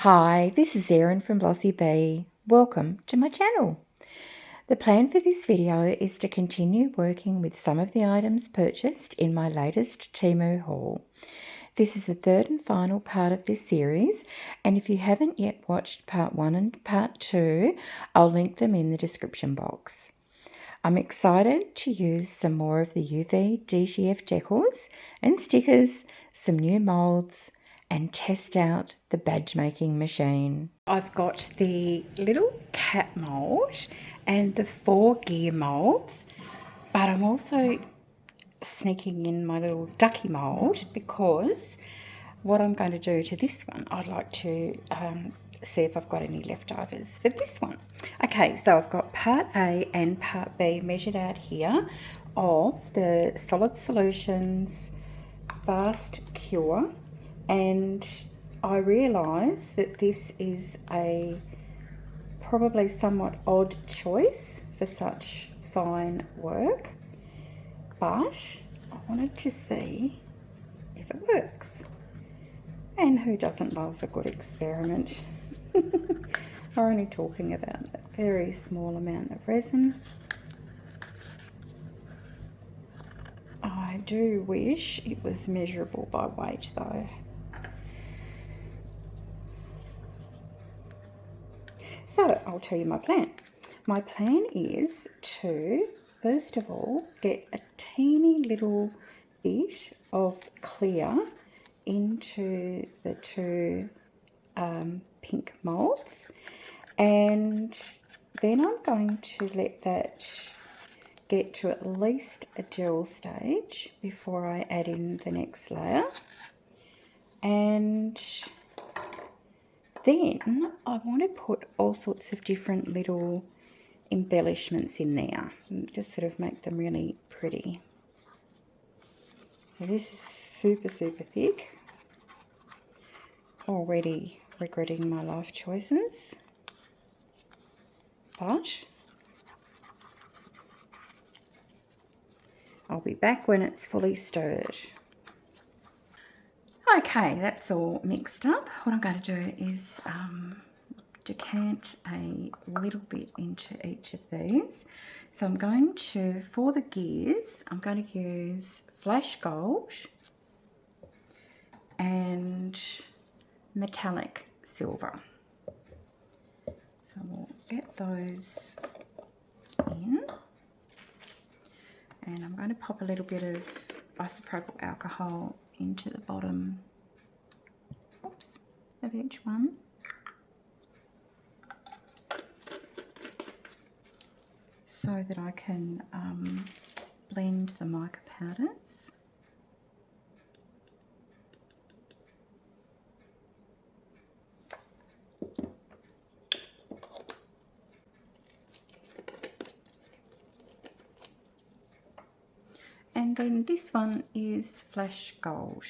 Hi, this is Erin from Blossy Bee. Welcome to my channel. The plan for this video is to continue working with some of the items purchased in my latest TEMU haul. This is the third and final part of this series, and if you haven't yet watched part 1 and part 2, I'll link them in the description box. I'm excited to use some more of the UV DTF decals and stickers, some new moulds, and test out the badge making machine. I've got the little cat mould and the 4 gear moulds, but I'm also sneaking in my little ducky mould because what I'm going to do to this one, I'd like to see if I've got any leftovers for this one. Okay, so I've got part A and part B measured out here of the Solid Solutions Fast Cure, and I realise that this is a probably somewhat odd choice for such fine work, but I wanted to see if it works. And who doesn't love a good experiment? We're only talking about a very small amount of resin. I do wish it was measurable by weight though. So I'll tell you my plan. My plan is to, first of all, get a teeny little bit of clear into the two pink moulds, and then I'm going to let that get to at least a gel stage before I add in the next layer. And then I want to put all sorts of different little embellishments in there and just sort of make them really pretty. Now this is super thick. Already regretting my life choices, but I'll be back when it's fully stirred. Okay, that's all mixed up. What I'm going to do is decant a little bit into each of these. So I'm going to, for the gears, I'm going to use flash gold and metallic silver. So we'll get those in, and I'm going to pop a little bit of isopropyl alcohol into the bottom, of each one. So that I can blend the mica powders. And then this one is flash gold.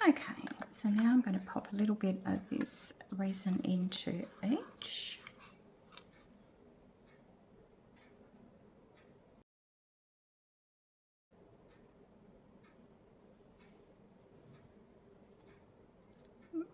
Okay, so now I'm going to pop a little bit of this resin into each. Oops.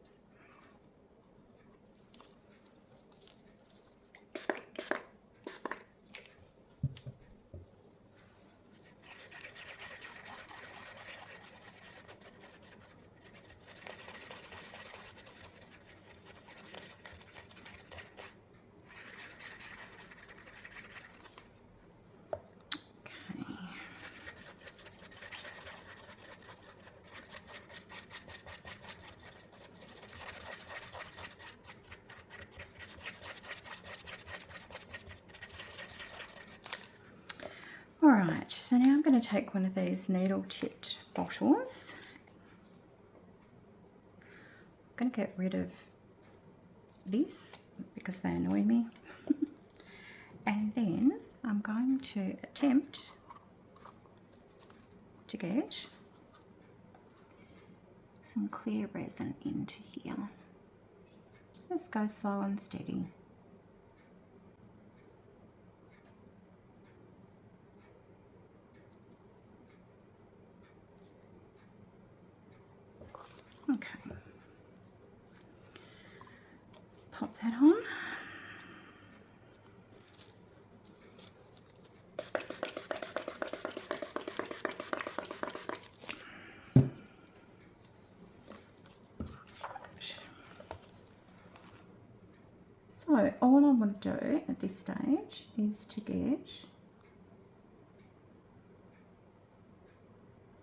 Alright, so now I'm going to take one of these needle tipped bottles. I'm going to get rid of this because they annoy me. And then I'm going to attempt to get some clear resin into here. Just go slow and steady. Okay, pop that on. So all I want to do at this stage is to get,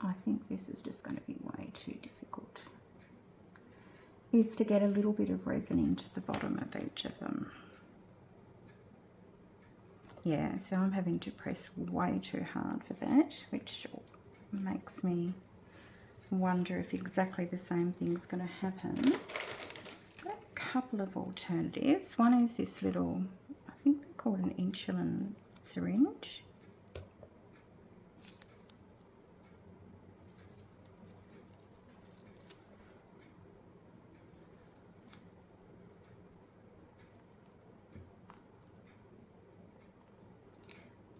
I think this is just going to be way too difficult, is to get a little bit of resin into the bottom of each of them. Yeah, so I'm having to press way too hard for that, which makes me wonder if exactly the same thing's going to happen. Couple of alternatives. One is this little, I think they're called an insulin syringe.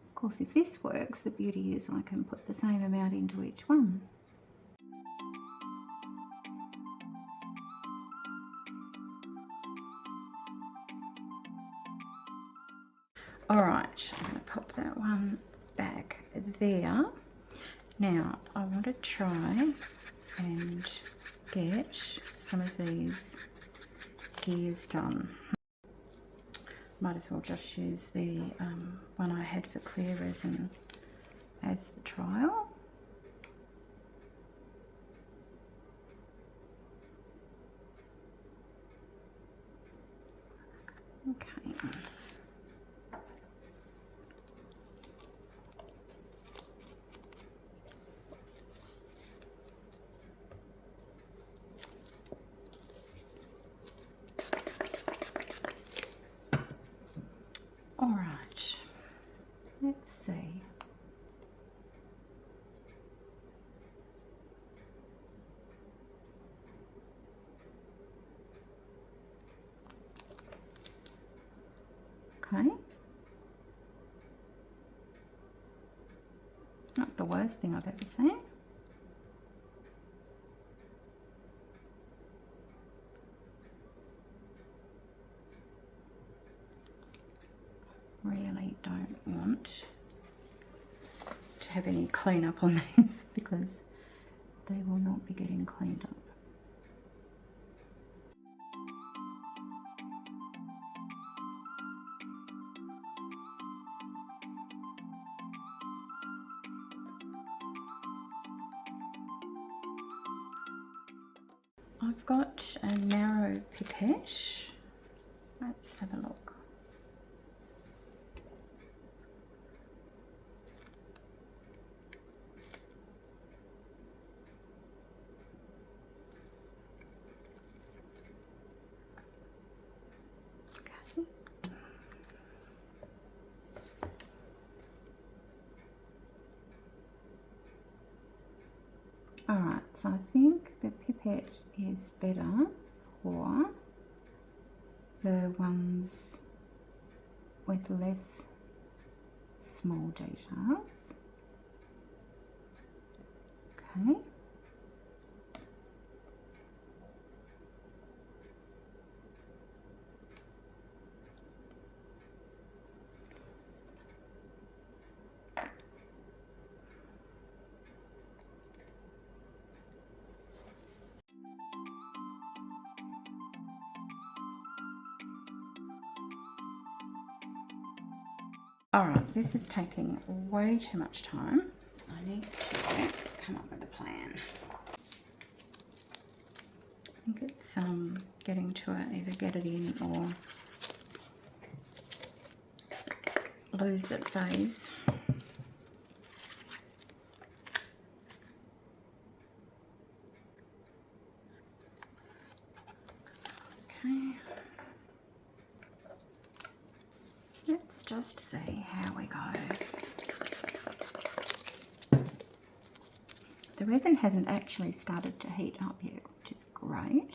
Of course, if this works, the beauty is I can put the same amount into each one. Alright, I'm going to pop that one back there. Now, I want to try and get some of these gears done. Might as well just use the one I had for clear resin as the trial. Okay. All right, let's see. Okay. Not the worst thing I've ever seen. Really don't want to have any cleanup on these because they will not be getting cleaned up. I've got a narrow pipette. Let's have a look. Alright, so I think the pipette is better for the ones with less small details. Okay. Alright, this is taking way too much time. I need to come up with a plan. I think it's getting to it, either get it in or lose it phase. Okay. Let's just see how we go. The resin hasn't actually started to heat up yet, which is great.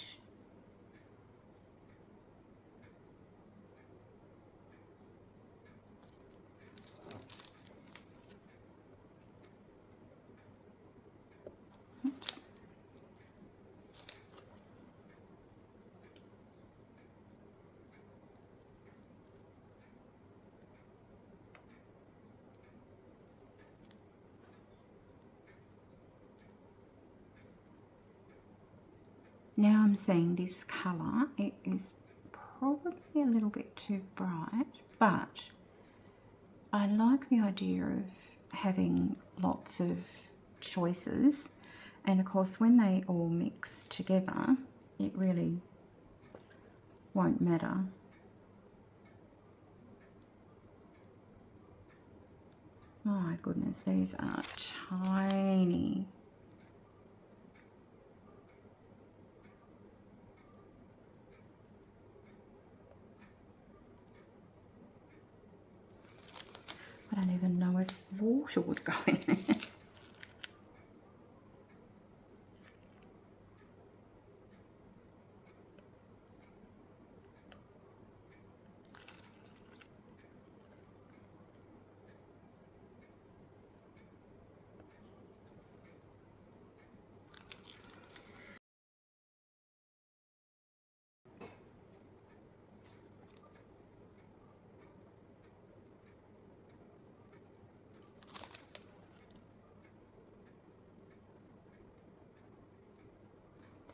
Now I'm seeing this colour, it is probably a little bit too bright, but I like the idea of having lots of choices, and of course when they all mix together it really won't matter. Oh my goodness, these are tiny. I don't even know if water would go in there.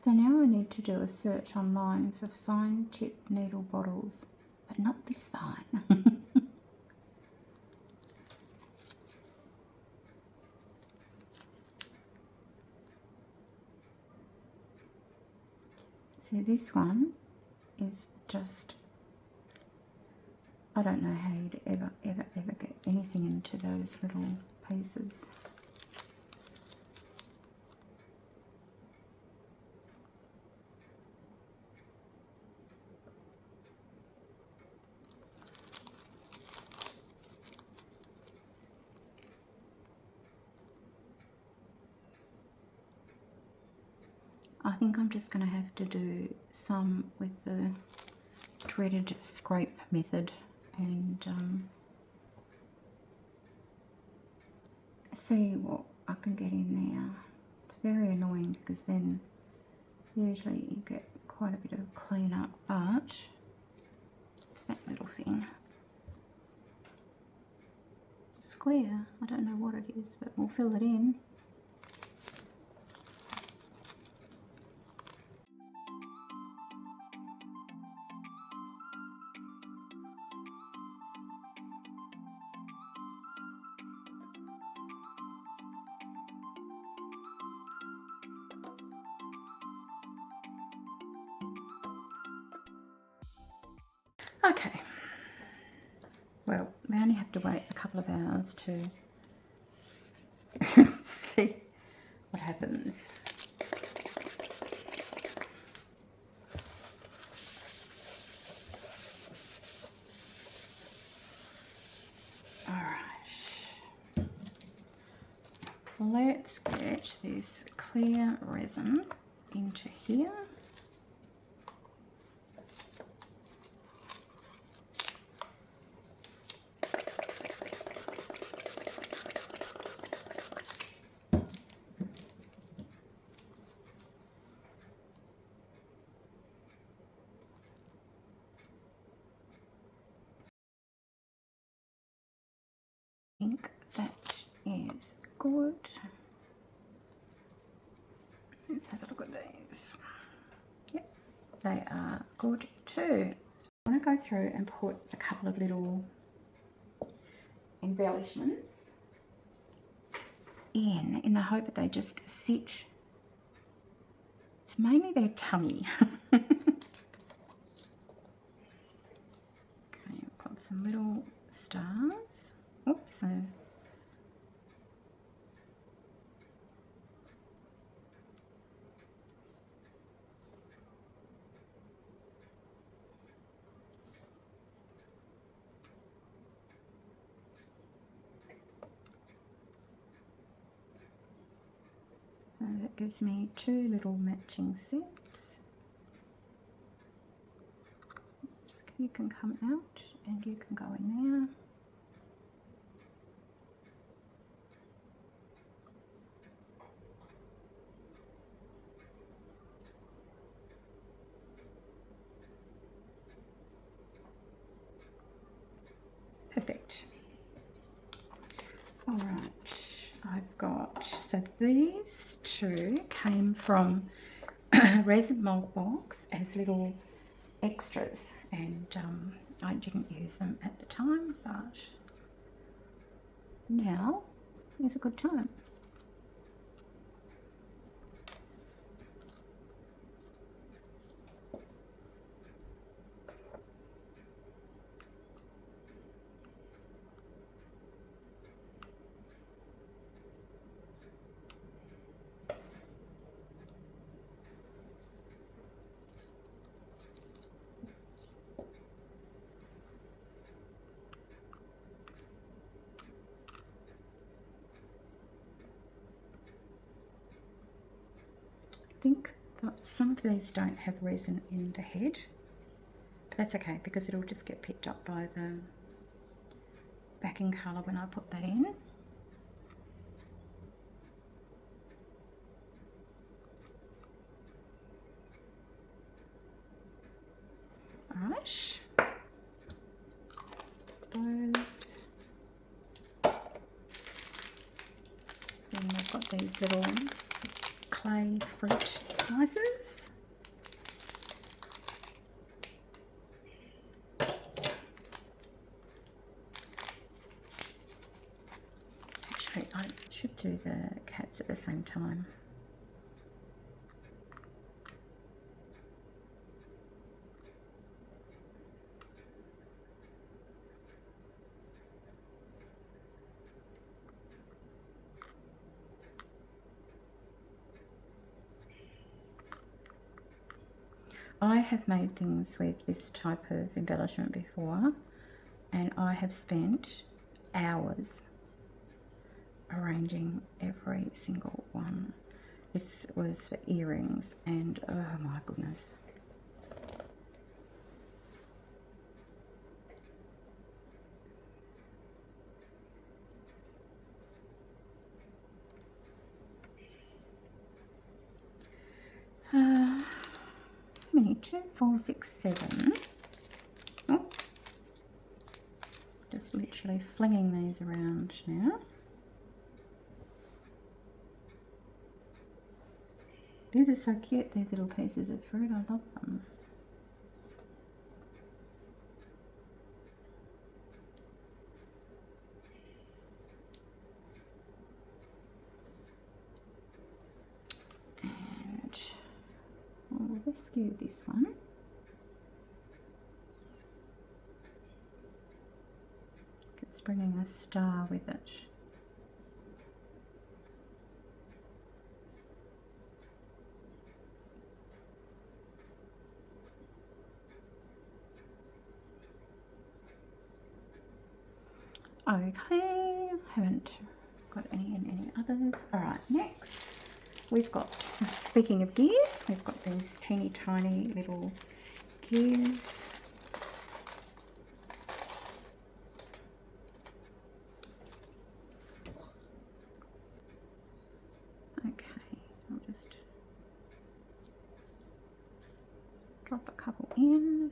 So now I need to do a search online for fine tip needle bottles, but not this fine. So this one is just, I don't know how you'd ever get anything into those little pieces. I think I'm just going to have to do some with the dreaded scrape method and see what I can get in there. It's very annoying because then usually you get quite a bit of clean up, but it's that little thing. Square, I don't know what it is, but we'll fill it in. Okay, well, we only have to wait a couple of hours to see what happens. Alright, let's get this clear resin into here. I think that is good. Let's have a look at these. Yep, they are good too. I want to go through and put a couple of little embellishments in the hope that they just sit. It's mainly their tummy. Okay, I've got some little stars. Oops, so So that gives me 2 little matching sets. You can come out and you can go in there. Perfect. All right, I've got, so these 2 came from Resin mold box as little extras, and I didn't use them at the time, but now is a good time. I think that some of these don't have resin in the head, but that's okay because it'll just get picked up by the backing colour when I put that in. Alright, those. Then I've got these little clay fruit slices. Actually, I should do the cats at the same time. I have made things with this type of embellishment before, and I have spent hours arranging every single one. This was for earrings, and oh my goodness. How many? 2, 4, 6, 7. Oh, just literally flinging these around now. These are so cute, these little pieces of fruit. I love them. And I'll rescue this one. It's bringing a star with it. Okay, haven't got any in any others. Alright, next we've got, speaking of gears, we've got these teeny tiny little gears. Okay, I'll just drop a couple in.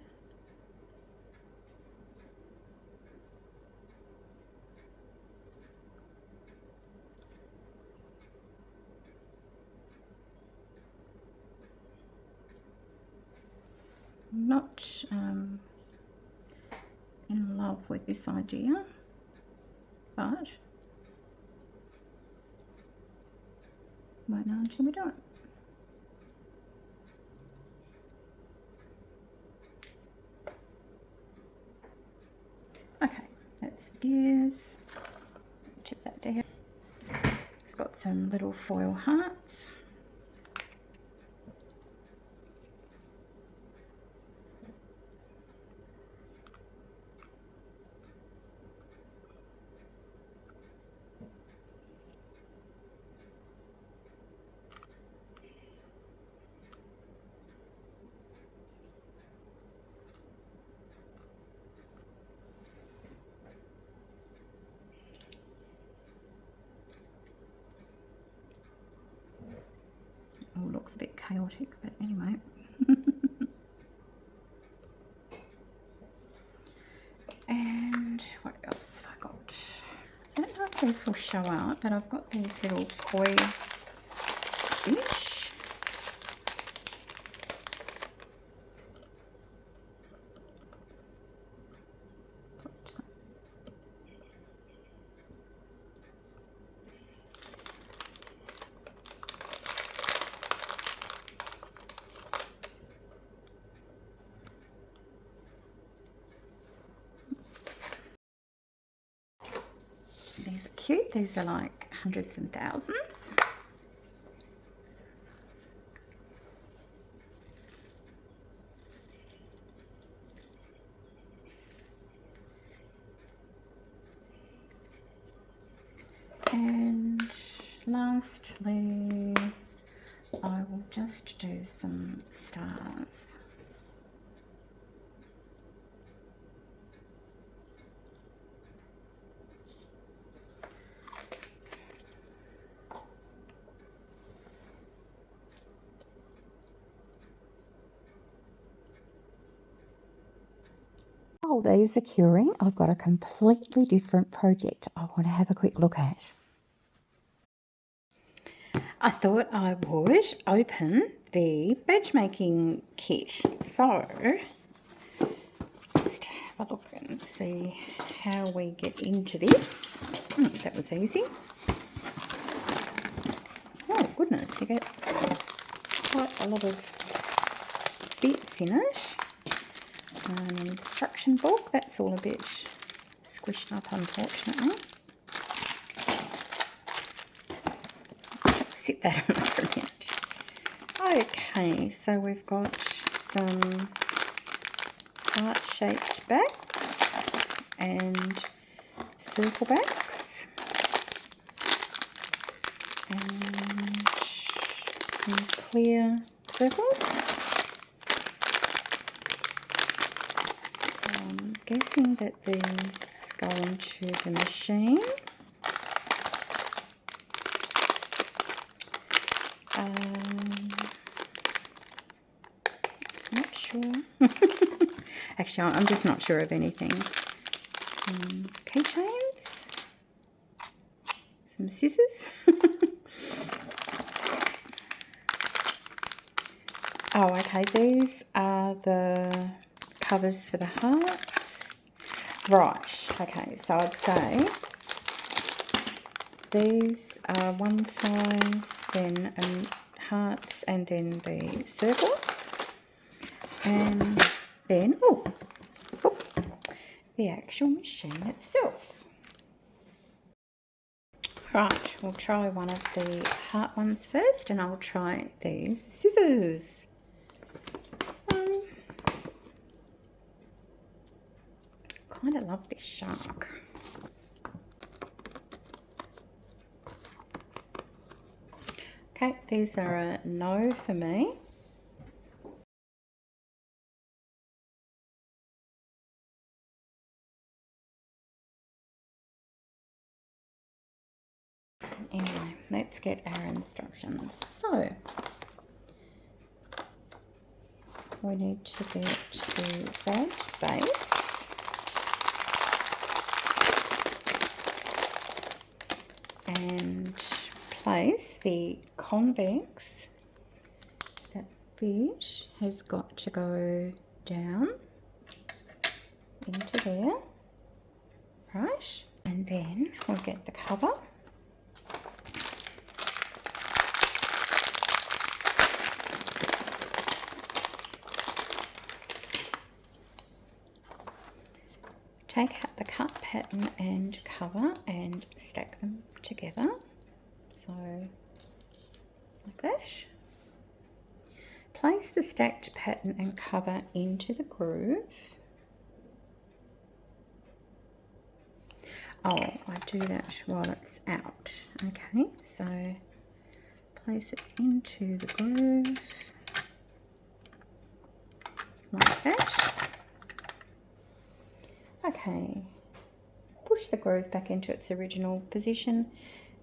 Not in love with this idea, but won't know until we do it. Okay, that's the gears. Chip that down. It's got some little foil hearts. looks a bit chaotic, but anyway. And what else have I got? I don't know if this will show up, but I've got these little koi fish. These are cute. These are like hundreds and thousands. And lastly, I will just do some stars. While these are curing, I've got a completely different project I want to have a quick look at. I thought I would open the badge making kit. So, let's have a look and see how we get into this. That was easy. Oh goodness, you get quite a lot of bits in it. An instruction book, that's all a bit squished up unfortunately. Sit that on for a minute. Okay, so we've got some heart-shaped backs and circle backs and some clear circles. I'm guessing that these go into the machine. Not sure. Actually, I'm just not sure of anything. Some keychains, some scissors. Oh, okay, these are the covers for the hearts. Right, okay, so I'd say these are one size, then hearts, and then the circles. And then, the actual machine itself. Right, we'll try one of the heart ones first, and I'll try these scissors. Kind of love this shark. Okay, these are a no for me. Anyway, let's get our instructions. So, we need to get the badge base. And place the convex. That bit has got to go down into there, right? And then we'll get the cover. Take out the cut pattern and cover and stack them together, so like that. Place the stacked pattern and cover into the groove. Oh, I do that while it's out. Okay, so place it into the groove like that. Okay, push the groove back into its original position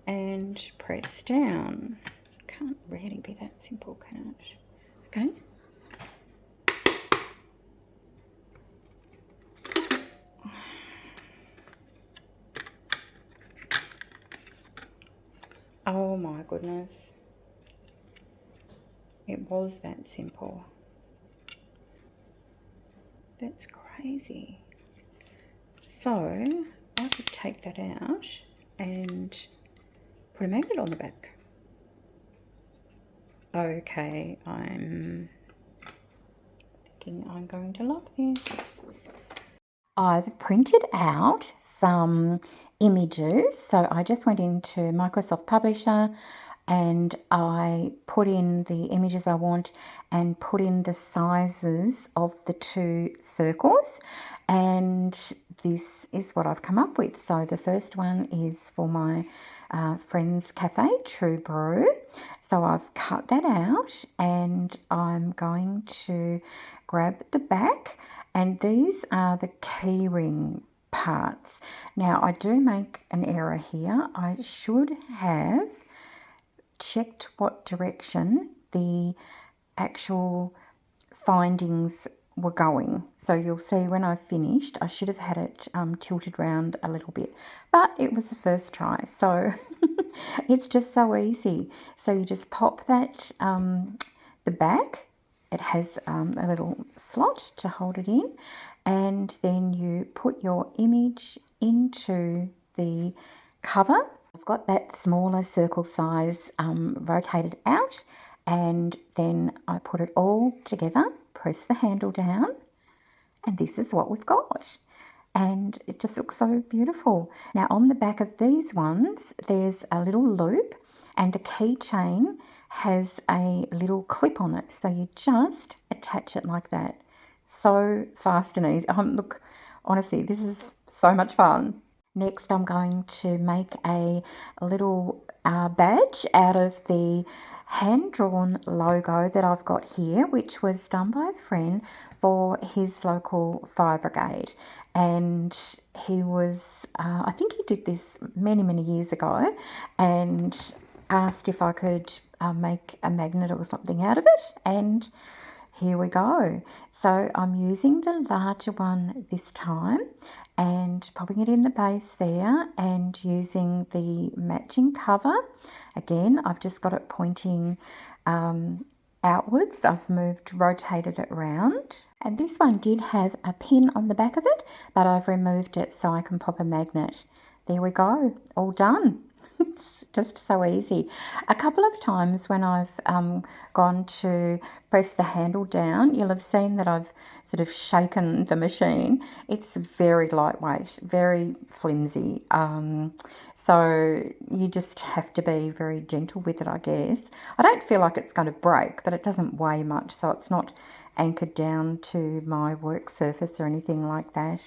and press down. can't really be that simple, can it? Okay. Oh my goodness. It was that simple. That's crazy. So I could take that out and put a magnet on the back. Okay, I'm thinking I'm going to love this. I've printed out some images. So I just went into Microsoft Publisher and I put in the images I want and put in the sizes of the two circles, and this is what I've come up with. So the first one is for my friend's cafe, True Brew. So I've cut that out and I'm going to grab the back, and these are the keyring parts. Now I do make an error here. I should have checked what direction the actual findings were going. So you'll see when I finished, I should have had it tilted round a little bit, but it was the first try. So it's just so easy. So you just pop that, the back, it has a little slot to hold it in, and then you put your image into the cover. I've got that smaller circle size rotated out, and then I put it all together, press the handle down, and this is what we've got. And it just looks so beautiful. Now on the back of these ones, there's a little loop, and the keychain has a little clip on it. So you just attach it like that. So fast and easy. Look, honestly, this is so much fun. Next, I'm going to make a little badge out of the hand-drawn logo that I've got here, which was done by a friend for his local fire brigade. And he was, I think he did this many, many years ago, and asked if I could make a magnet or something out of it. And here we go. So I'm using the larger one this time and popping it in the base there and using the matching cover. Again, I've just got it pointing outwards. I've rotated it round. And this one did have a pin on the back of it, but I've removed it so I can pop a magnet. There we go, all done. It's just so easy. A couple of times when I've gone to press the handle down, you'll have seen that I've sort of shaken the machine. It's very lightweight, very flimsy. So you just have to be very gentle with it, I guess. I don't feel like it's going to break, but it doesn't weigh much, so it's not anchored down to my work surface or anything like that.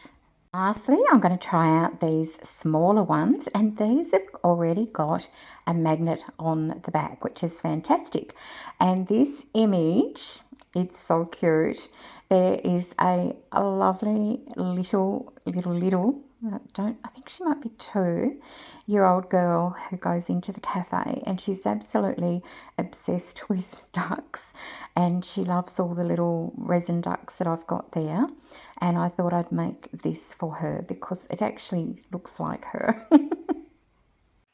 Lastly, I'm going to try out these smaller ones, and these have already got a magnet on the back, which is fantastic. And this image, it's so cute. There is a lovely little, I think she might be 2-year-old girl who goes into the cafe, and she's absolutely obsessed with ducks, and she loves all the little resin ducks that I've got there. And I thought I'd make this for her because it actually looks like her.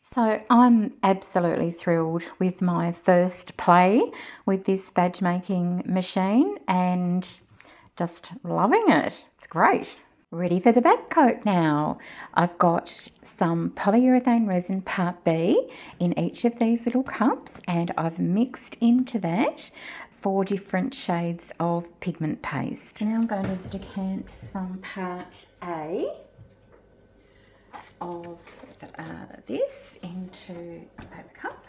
So I'm absolutely thrilled with my first play with this badge making machine and just loving it. It's great. Ready for the back coat now. I've got some polyurethane resin part B in each of these little cups, and I've mixed into that 4 different shades of pigment paste. Now I'm going to decant some part A of this into a paper cup.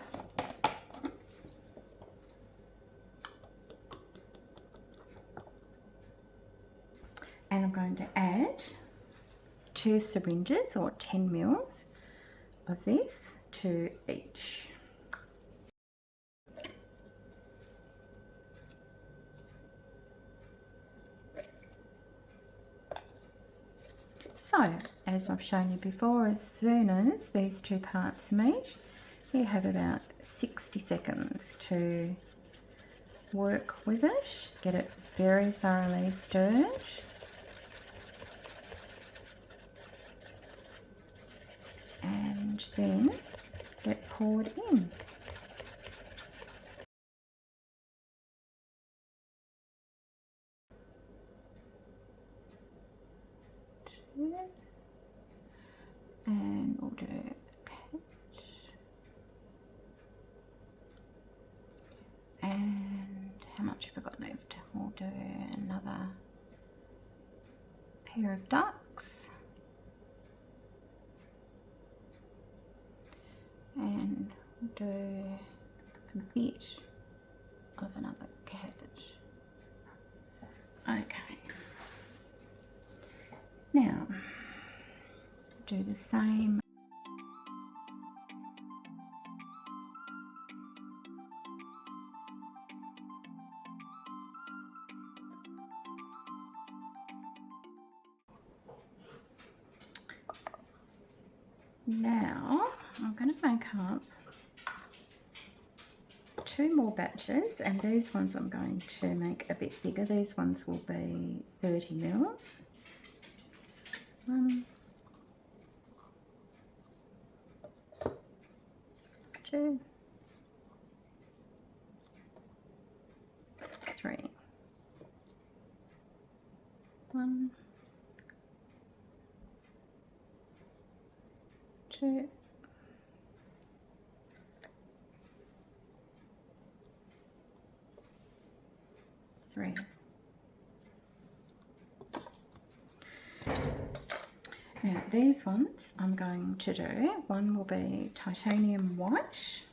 And I'm going to add 2 syringes or 10 mils of this to each. So, as I've shown you before, as soon as these 2 parts meet, You have about 60 seconds to work with it, get it very thoroughly stirred. And then get poured in. And we'll do catch. And how much have I got left? We'll do another pair of ducks. And we'll do a bit of another cabbage. Okay. Now, do the same. Now, I'm going to make up 2 more batches, and these ones I'm going to make a bit bigger. These ones will be 30 mils. 1, 2, 3. 1, 2, 3. Now these ones I'm going to do, one will be titanium white,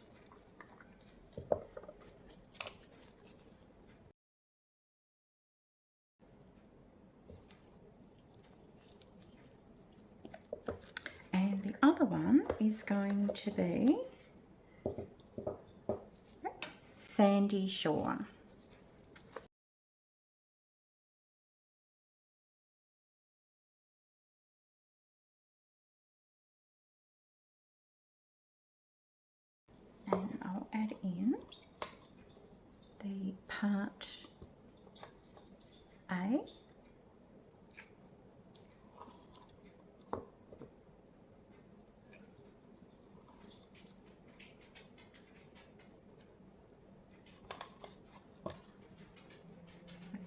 and the other one is going to be sandy shore. And I'll add in the part A. I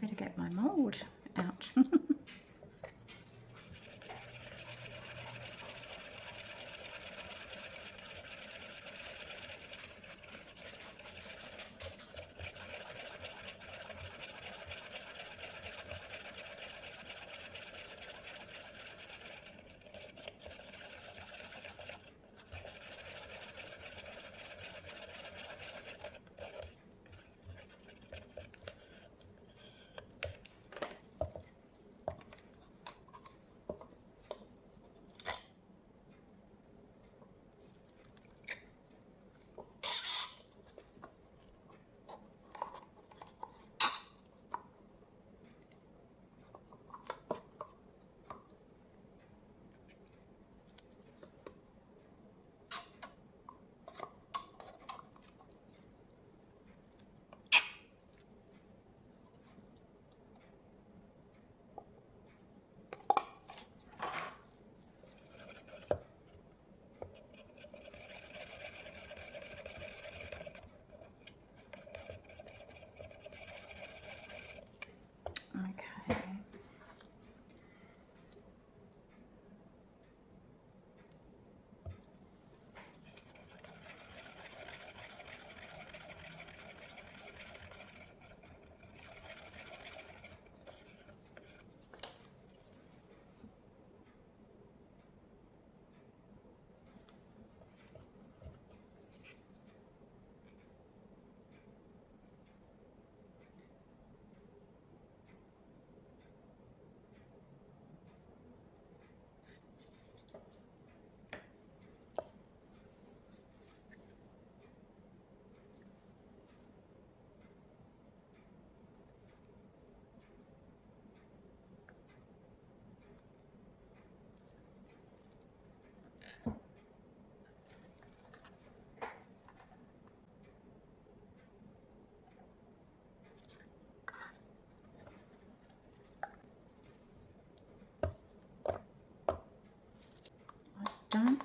better get my mould out.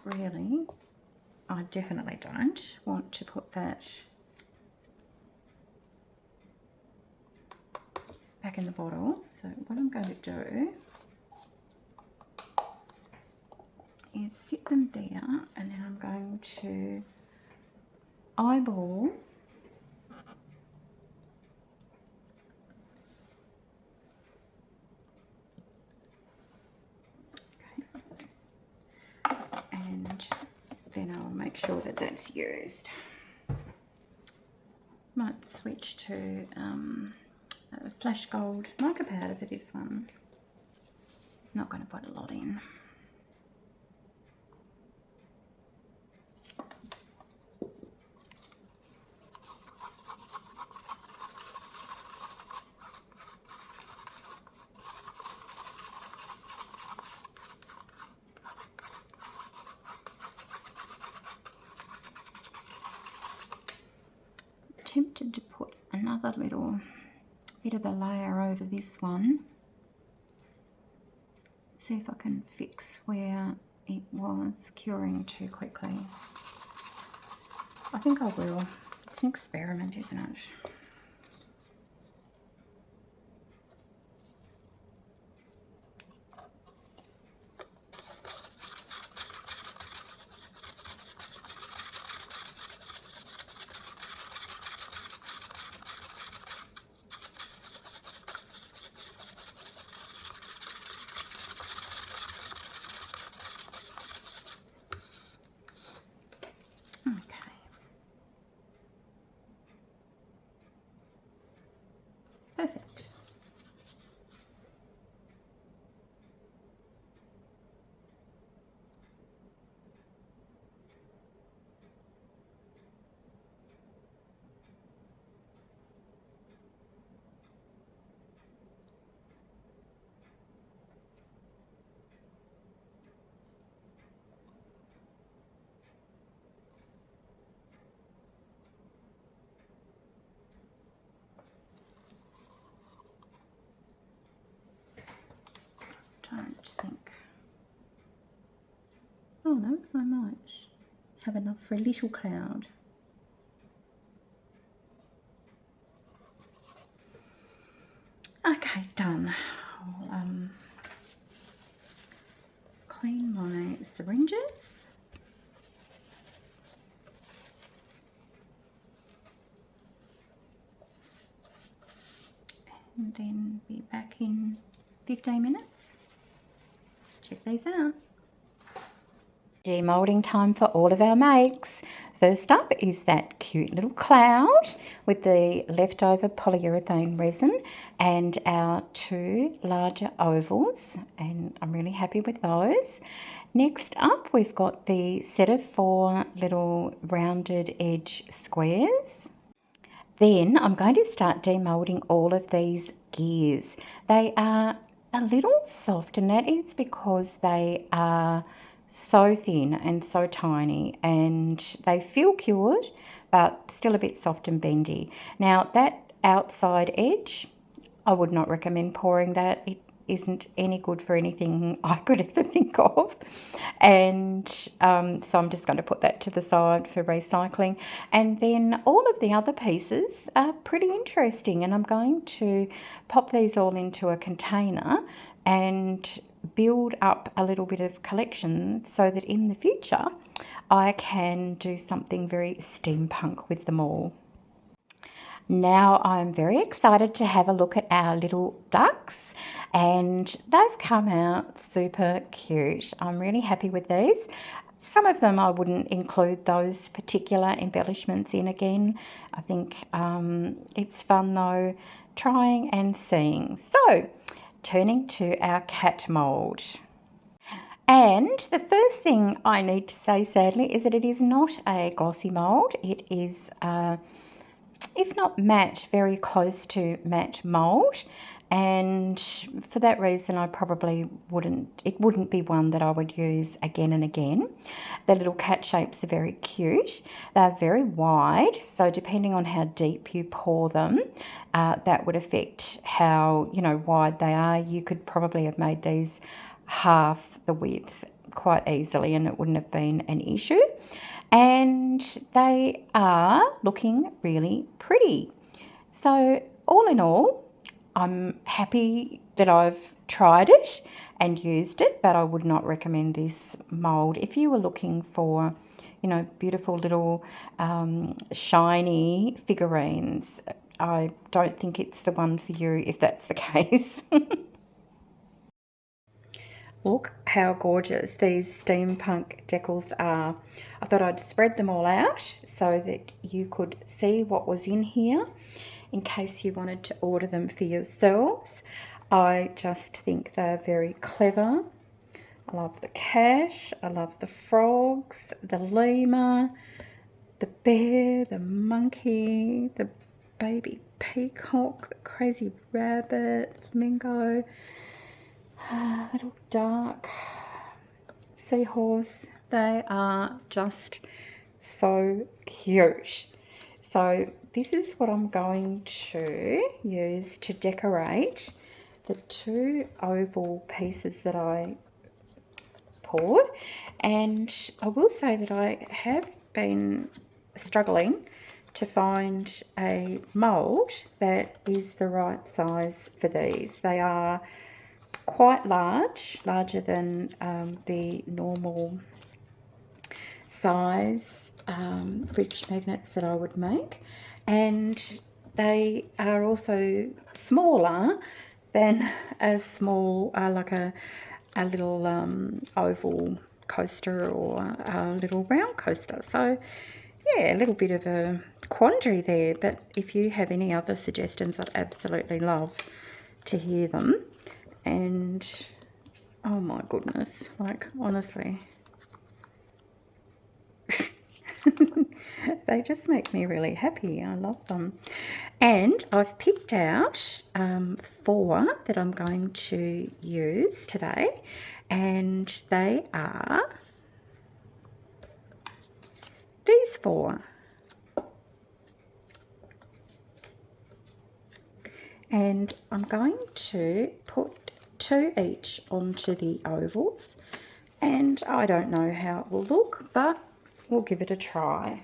really, I definitely don't want to put that back in the bottle. So what I'm going to do is sit them there, and then I'm going to eyeball and then I'll make sure that that's used. Might switch to flash gold mica powder for this one. Not going to put a lot in. Tempted to put another little bit of a layer over this one. See if I can fix where it was curing too quickly. I think I will. It's an experiment, isn't it? Perfect. Don't think. Oh no, I might have enough for a little cloud. Okay, done. I'll clean my syringes. And then be back in 15 minutes. Check these out. Demoulding time for all of our makes. First up is that cute little cloud with the leftover polyurethane resin and our two larger ovals, and I'm really happy with those. Next up, we've got the set of 4 little rounded edge squares. Then I'm going to start demoulding all of these gears. They are a little soft, and that is because they are so thin and so tiny, and they feel cured but still a bit soft and bendy. Now that outside edge, I would not recommend pouring that. It isn't any good for anything I could ever think of, and so I'm just going to put that to the side for recycling. And then all of the other pieces are pretty interesting, and I'm going to pop these all into a container and build up a little bit of collection so that in the future I can do something very steampunk with them all. Now I'm very excited to have a look at our little ducks, and they've come out super cute. I'm really happy with these. Some of them I wouldn't include those particular embellishments in again. I think it's fun though, trying and seeing. So turning to our cat mould. And the first thing I need to say, sadly, is that it is not a glossy mould. It is, if not matte, very close to matte mould. And for that reason, I probably wouldn't be one that I would use again and again. The little cat shapes are very cute. They're very wide, so depending on how deep you pour them, that would affect how, wide they are. You could probably have made these half the width. quite easily and it wouldn't have been an issue. And they are looking really pretty. So all in all, I'm happy that I've tried it and used it, but I would not recommend this mould if you were looking for, you know, beautiful little shiny figurines. I don't think it's the one for you if that's the case. Look how gorgeous these steampunk decals are. I thought I'd spread them all out so that you could see what was in here in case you wanted to order them for yourselves. I just think they're very clever. I love the cat, I love the frogs, the lemur, the bear, the monkey, the baby peacock, the crazy rabbit, flamingo, little duck, seahorse. They are just so cute. So this is what I'm going to use to decorate the two oval pieces that I poured. And I will say that I have been struggling to find a mould that is the right size for these. They are quite large, larger than the normal size fridge magnets that I would make, and they are also smaller than a small like a little oval coaster or a little round coaster. So yeah, a little bit of a quandary there, but if you have any other suggestions, I'd absolutely love to hear them. And oh my goodness, like honestly, they just make me really happy. I love them. And I've picked out 4 that I'm going to use today, and they are these 4. And I'm going to put 2 each onto the ovals, and I don't know how it will look, but we'll give it a try.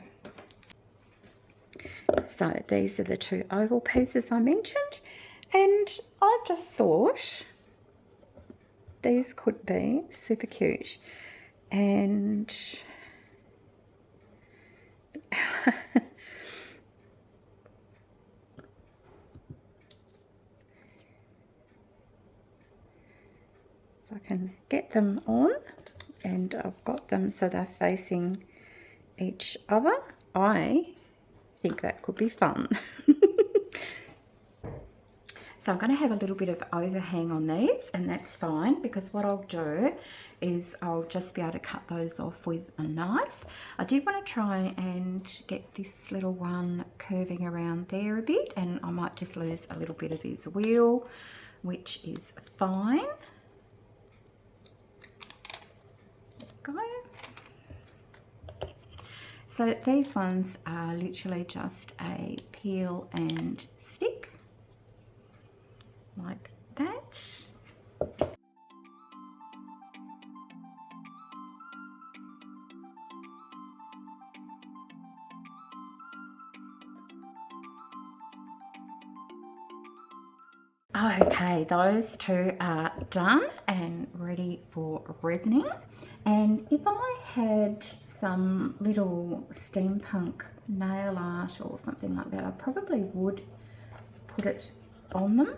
So these are the 2 oval pieces I mentioned, and I just thought these could be super cute. And if I can get them on, and I've got them so they're facing each other, I think that could be fun. So I'm going to have a little bit of overhang on these, and that's fine, because what I'll do is I'll just be able to cut those off with a knife. I did want to try and get this little one curving around there a bit, and I might just lose a little bit of his wheel, which is fine. Go. So these ones are literally just a peel and stick, like that. Okay, those 2 are done and ready for resining. And if I had some little steampunk nail art or something like that, I probably would put it on them,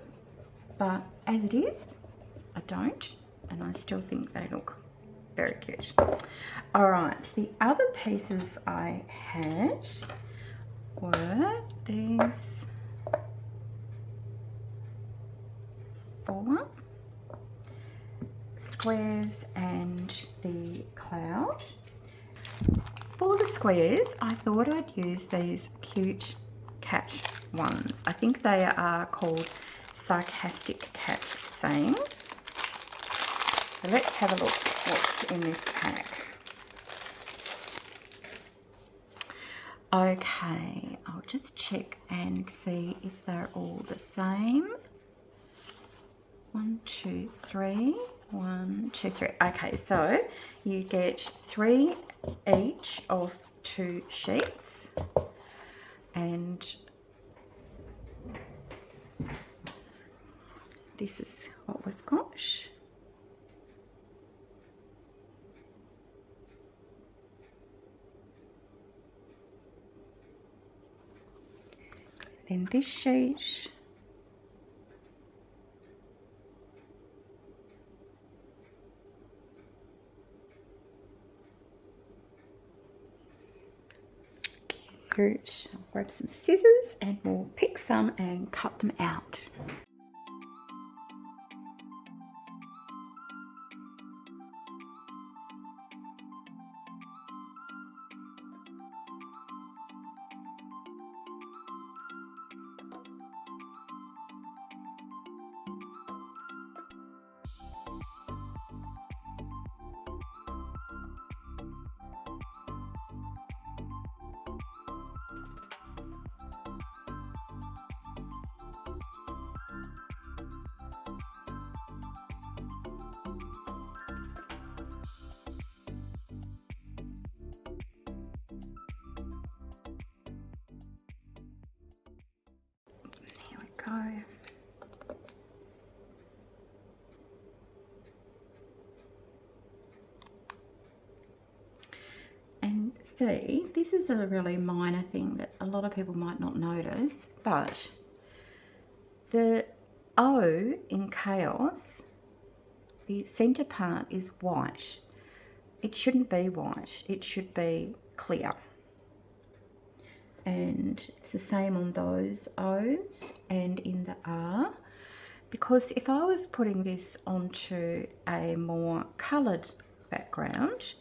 but as it is, I don't, and I still think they look very cute. All right, the other pieces I had were these 4 squares and the cloud. For the squares, I thought I'd use these cute cat ones. I think they are called sarcastic cat sayings. So let's have a look what's in this pack. Okay, I'll just check and see if they're all the same. 1, 2, 3. 1, 2, 3. Okay, so you get 3 each of 2 sheets, and this is what we've got. Then this sheet, cute. I'll grab some scissors and we'll pick some and cut them out. Go. And see, this is a really minor thing that a lot of people might not notice, but the O in chaos, the center part is white. It shouldn't be white, it should be clear. And it's the same on those O's and in the R, because if I was putting this onto a more coloured background,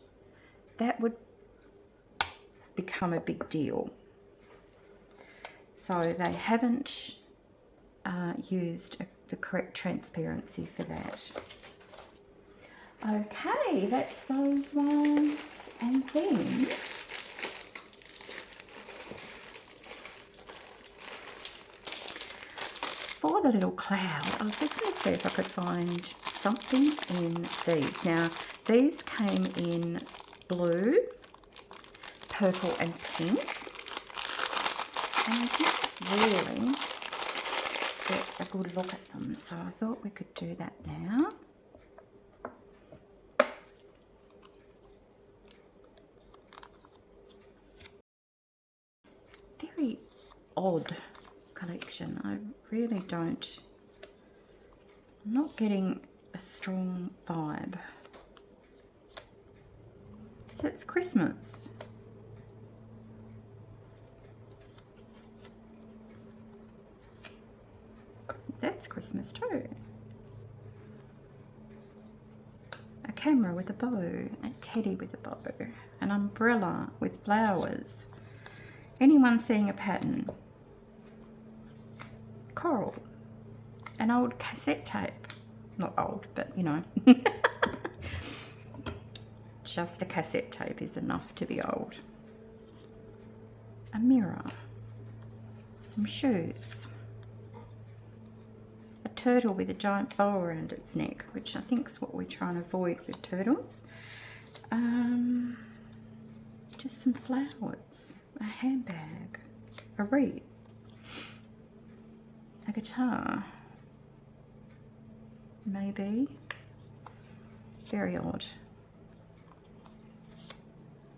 that would become a big deal. So they haven't used the correct transparency for that. Okay, that's those ones, and then for the little cloud, I was just going to see if I could find something in these. Now, these came in blue, purple and pink, and I didn't really get a good look at them, so I thought we could do that now. Very odd collection. I really don't, I'm not getting a strong vibe. So it's Christmas. That's Christmas too. A camera with a bow, a teddy with a bow, an umbrella with flowers. Anyone seeing a pattern? Coral, an old cassette tape, not old, but you know, just a cassette tape is enough to be old. A mirror, some shoes, a turtle with a giant bow around its neck, which I think is what we're trying to avoid with turtles. Just some flowers, a handbag, a wreath, a guitar, maybe, very odd,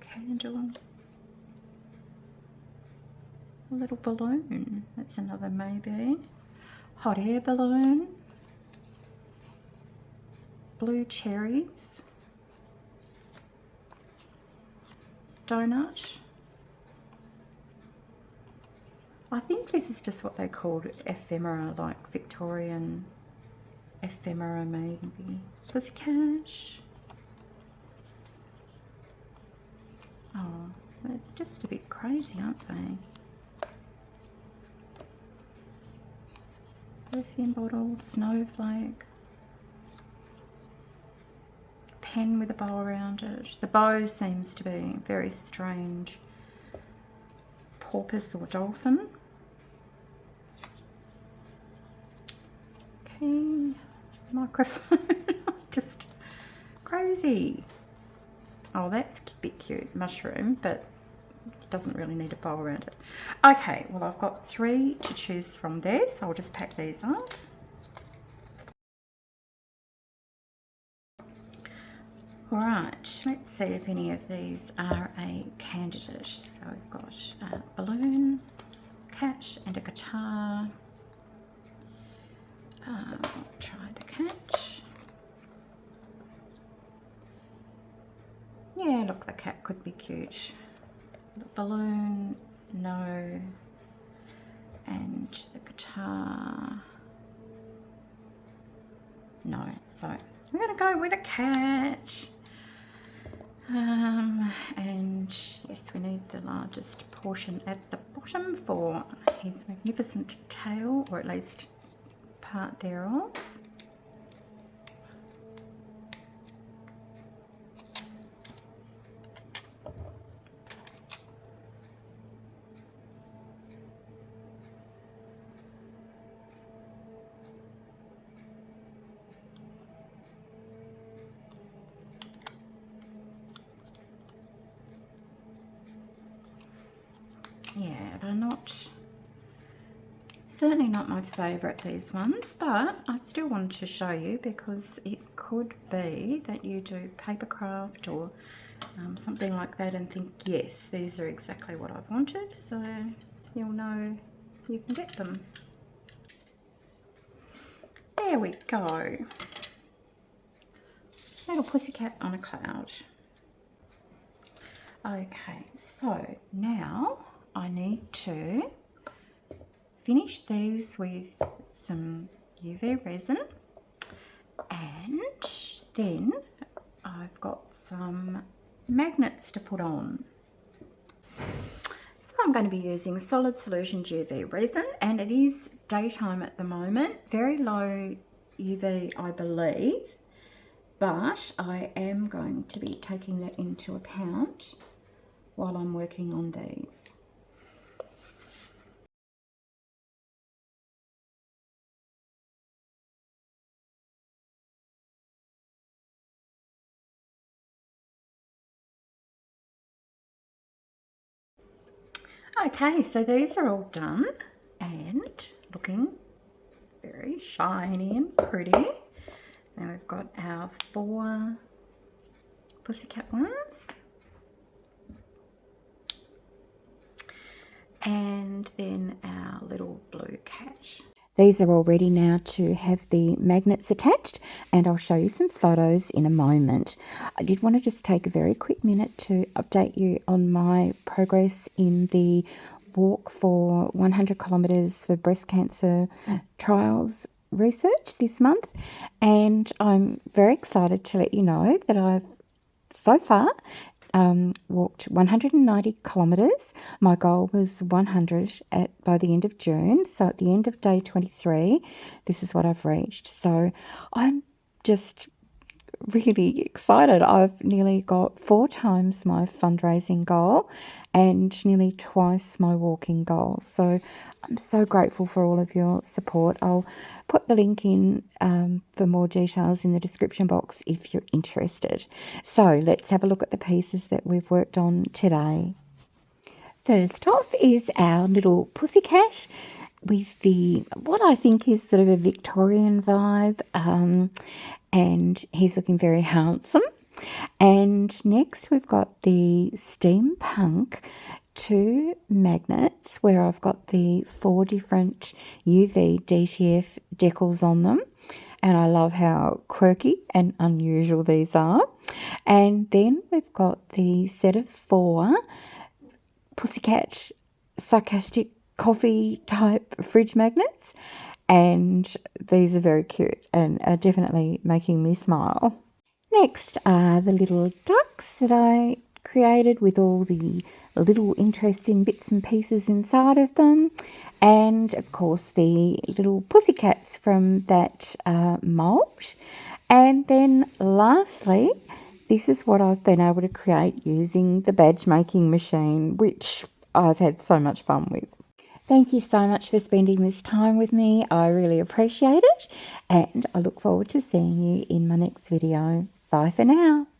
candle, a little balloon, that's another maybe, hot air balloon, blue cherries, donut. I think this is just what they called ephemera, like Victorian ephemera maybe. Pussycat. Oh, they're just a bit crazy, aren't they? Perfume bottle, snowflake. Pen with a bow around it. The bow seems to be very strange. Porpoise or dolphin. Okay, microphone. Just crazy. Oh, that's a bit cute, mushroom, but it doesn't really need a bow around it. Okay, well, I've got 3 to choose from there, so I'll just pack these up. Alright, let's see if any of these are a candidate. So we've got a balloon, cat and a guitar. I'll try the cat. Yeah, look, the cat could be cute. The balloon, no. And the guitar, no. So I'm going to go with a cat. And yes, we need the largest portion at the bottom for his magnificent tail, or at least part thereof. Yeah, they're certainly not my favourite, these ones, but I still wanted to show you because it could be that you do paper craft or something like that and think, yes, these are exactly what I've wanted, so you'll know you can get them. There we go. Little pussycat on a cloud. Okay, so now I need to finish these with some UV resin, and then I've got some magnets to put on. So I'm going to be using solid solution UV resin, and it is daytime at the moment, very low UV I believe, but I am going to be taking that into account while I'm working on these. Okay, so these are all done and looking very shiny and pretty. Now we've got our 4 pussycat ones. And then our little blue cat. These are all ready now to have the magnets attached, and I'll show you some photos in a moment. I did want to just take a very quick minute to update you on my progress in the walk for 100 kilometres for breast cancer trials research this month, and I'm very excited to let you know that I've so far walked 190 kilometres. My goal was 100 by the end of June. So at the end of day 23, this is what I've reached. So I'm just really excited. I've nearly got 4 times my fundraising goal and nearly twice my walking goal. So I'm so grateful for all of your support. I'll put the link in for more details in the description box if you're interested. So let's have a look at the pieces that we've worked on today. First off is our little pussycat with what I think is sort of a Victorian vibe, and he's looking very handsome. And next we've got the Steampunk 2 magnets where I've got the 4 different UV DTF decals on them. And I love how quirky and unusual these are. And then we've got the set of 4 pussycat sarcastic coffee type fridge magnets, and these are very cute and are definitely making me smile. Next are the little ducks that I created with all the little interesting bits and pieces inside of them, and of course the little pussycats from that mould. And then lastly, this is what I've been able to create using the badge making machine, which I've had so much fun with. Thank you so much for spending this time with me. I really appreciate it, and I look forward to seeing you in my next video. Bye for now.